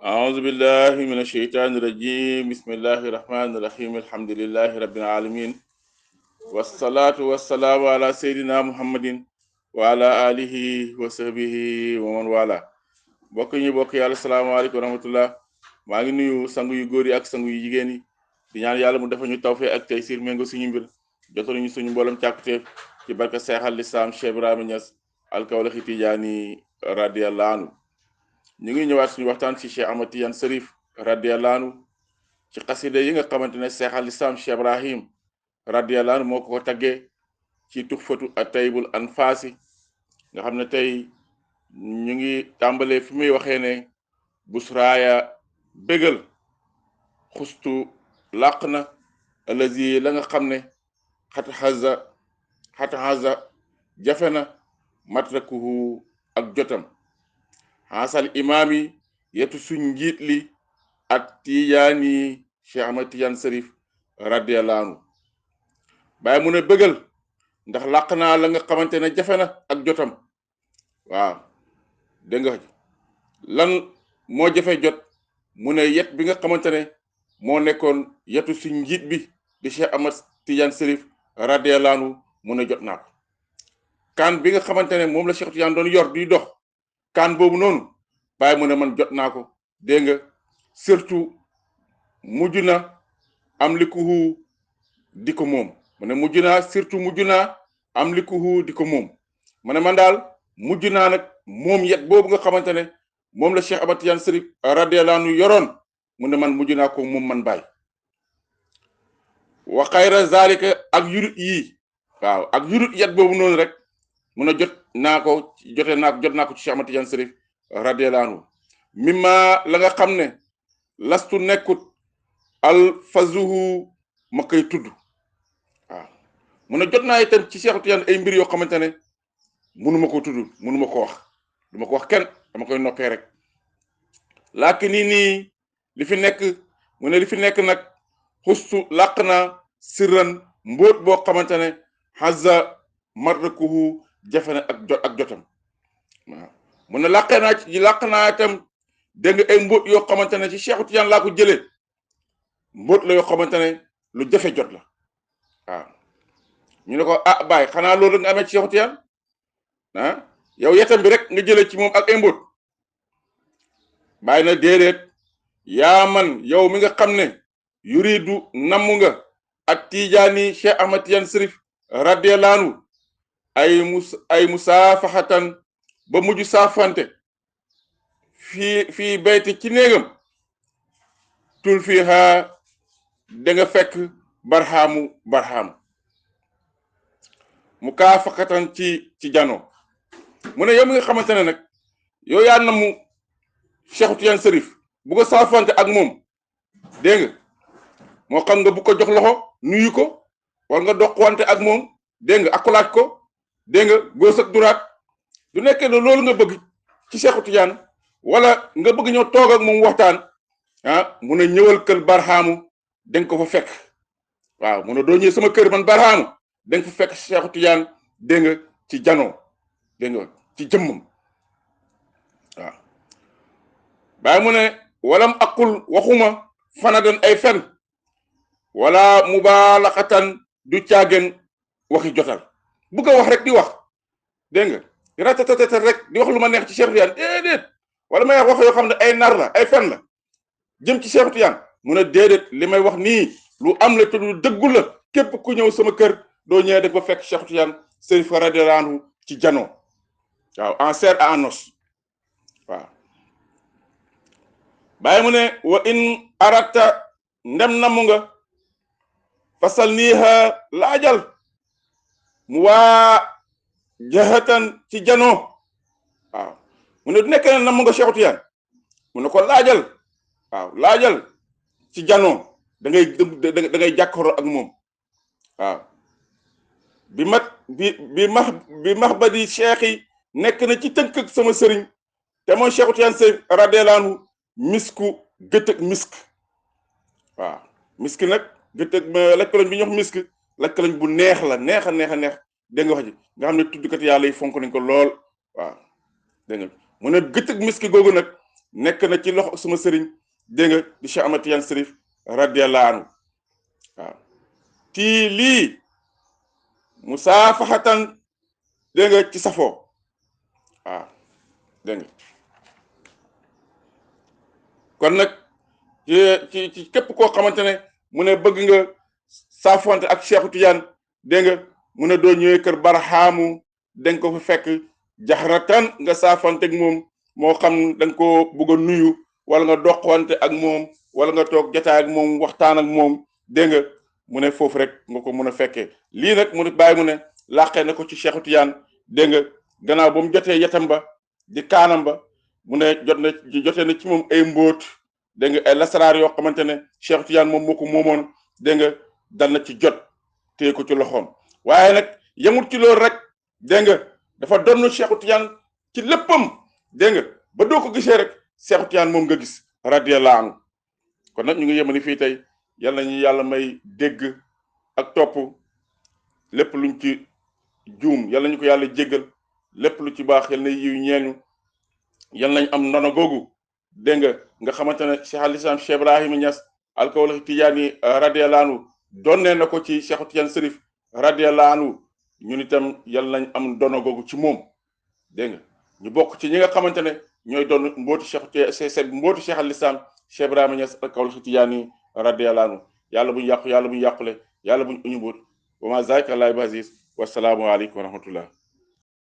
أعوذ بالله من الشيطان الرجيم بسم الله الرحمن الرحيم الحمد لله رب العالمين والصلاة والسلام على سيدنا محمد وعلى آله وصحبه ومن والاه bokk ñu bokk yàlla salaamaaleykum wa rahmatullah maa ngi nuyu sangu yu góor yi ak sangu yu jigéen yi di ñaan yàlla mu defal ñu tawfeex ak tey siir méngo suñu mbir jotal ñu suñu mboolem càkkuteef ci barka seexal lislaam Cheikh Ibrahima Niass alkawlaxi tijaani radiyallahu anhu ñu ngi ñëwaat suñu waxtaan ci Cheikh Ahmad Tidiane Cherif radiyallahu anhu ci xasida yi nga xamante ne seexal lislaam Cheikh Ibrahim radiyallahu anhu moo ko taggee ci tuxfatu at-tayyibul anfaasi nga xam ne tey ñu ngi tàmbalee fi muy waxee ne busraaya bégal xustu làq na alazi la nga xam ne xataxaza jafe na matrakuhu ak jotam xaasal imaam yi yetu suñ njiit li ak tijaani Cheikh Ahmad Tidiane Cherif radiyallahu anhu bàyyi mu ne bégal ndax làq naa la nga xamante ne jafe na ak jotam waaw dégg nga lan moo jafe jot mu ne yet bi nga xamante ne moo nekkoon yetu si njiit bi di Cheikh Ahmad Tidiane Cherif radiyallahu anhu mu ne jot naa ko kaan bi nga xamante ne moom la Cheikh Tidiane doon yor di dox kaan boobu noonu bàyyi mu ne man jot naa ko dégg nga surtout mujj na am likuhu di ko moom mu ne mujj naa surtout mujj naa am likuhu di ko moom mu ne man daal mujj naa nag moom yet boobu nga xamante ne moom la Cheikh Ahmad Tidiane Cherif radiyallahu anhu yoroon mu ne man mujj naa ko moom man bàyyi wa xayra zalika ak yurut yii waaw ak yurut yet boobu noonu rek mun a jot naa ko ci Cheikh Ahmad Tidiane Cherif radiyallahu anhu mimma la nga xam ne lastu nekkut alfazuhu ma koy tudd waaw mun a jot naa itam ci Cheikh Tidiane ay mbir yoo xamante ne munuma ko tudd munuma ko wax duma ko wax kenn dama koy noppee rek laakin nii li fi nekk mu ne li fi nekk nag xustu làq naa sirran mbóot boo xamante ne xaza marrakuhu jafe na ak jotam waaw mu ne làq naa itam dégg nga ay mbóot yoo xamante ne ci Cheikh Tidiane laa ko jëlee mbóot la yoo xamante ne lu jafe jot la waaw ñu ne ko ah baay xanaa loolu nga amee ci Cheikh Tidiane ah yow yetam bi rek nga jëlee ci moom ak ay mbóot bàyyi na déedéet yaa man yow mi nga xam ne yuridu namm nga ak tijaani Cheikh Ahmad Tidiane Cherif radiyallahu anhu ay musaafaxatan ba mujj saafante fii bayti ci néegam tul fiha da nga fekk barxaamu mu kaafaxatan ci jano mu ne yow mi nga xamante ne nag yow yaa namu Cheikh Tidiane Cherif bu ko saafante ak moom dégg nga moo xam nga bu ko jox loxo nuyu ko wala nga dox wante ak moom dégg nga akulaat ko dégg nga góos ak duraat du nekkee ne loolu nga bëgg ci Cheikh Tidiane wala nga bëgg ñëw toog ak moom waxtaan mun a ñëwal kër barxaamu danga ko fa fekk waaw mun a doo ñëw sama kër man barxaamu danga fa fekk Cheikh Tidiane dégg nga ci janoo dégg nga ci jëmmam waaw bàyyi mu ne walam aqul waxuma fanadan ay fen wala mubaalaxatan du caagen waxi jotal bëgg a wax rek di wax dégg nga ratatatatat rek di wax lu ma neex ci Cheikh Tidiane déedéet wala may wax yoo xam ne ay nar la ay fen la jëm ci Cheikh Tidiane mu ne déedéet li may wax nii lu am la te lu dëggu la képp ku ñëw sama kër doo ñëwee da ba fekk Cheikh Tidiane Cherif radiyallahu anhu ci janoo waaw en chair et en os waaw bàyyi mu ne wa in arata ndem namu nga fasal niiha laajal mu waa jahatan ci janoo waaw mu ne du nekk ne namu nga Cheikh Tidiane mu ne ko laajal waaw laajal ci janoo da ngay jàkkaarloo ak moom waaw bi max ba di cheikh yi nekk na ci tënk ak sama sëriñ te mooy Cheikh Tidiane Cherif radiyallahu anhu misku gëtëg misk waaw misk nag gëtëg lakkaloñ bi ñu wax misk lakkaloñ bu neex la neex a neex dégg nga wax ji nga xam ne tuddkat yàlla yi fonk nañ ko lool waaw dégg nga mu ne gëtëg misk googu nag nekk na ci loxo suma sëriñ dégg nga di Cheikh Ahmad Tidiane Chérif radiyallahu anhu waaw tii lii musaafaxatan dégg nga ci safoo waaw dégg nga kon nag ci képp koo xamante ne mu ne bëgg nga saafonte ak Cheikh Tidiane dégg nga mu ne doo ñëwee kër Barhaamu danga ko fa fekk jaxratan nga saafonte ak moom moo xam danga ko bëgg a nuyu wala nga doqwante ak moom wala nga toog jotaay ak moom waxtaan ak moom dégg nga mu ne foofu rek nga ko mën a fekkee lii nag mu ne bàyyi mu ne làqee na ko ci Cheikh Tidiane dégg nga gannaaw ba mu jotee yetam ba di kaanam ba mu ne jotee na ci moom ay mbóot dégg nga ay lasaraar yoo xamante ne Cheikh Tidiane moom moo ko moomoon dégg nga dal na ci jot téye ko ci loxoom waaye nag yemul ci loolu rek dégg nga dafa donn Cheikh Tidiane ci léppam dégg nga ba doo ko gisee rek Cheikh Tidiane moom nga gis radiyallahu anhu kon nag ñu ngi yemani fii tey yal nañu yàlla may dégg ak topp lépp luñ ci juum yal nañu ko yàlla jéggal lépp lu ci baax yal na yiw ñeeñu yal nañ am ndono googu dégg nga xamante ne Cheikh al Islam Cheikh Ibrahima Niass alkawlax Tidiane radiyallahu anhu donnee na ko ci Cheikh Tidiane Chérif radiyallahu anhu ñun itam yal nañ am ndono googu ci moom dégg nga ñu bokk ci ñi nga xamante ne ñooy doon mbooti Cheikh al Islam Cheikh Ibrahima Niass alkawlax Tidiane radiyallahu anhu yàlla buñu yàqu yàlla buñu yàqule yàlla buñu uñu boot wa ma zalika allahi bi aziz wasalaamu aleykum wa rahmatullah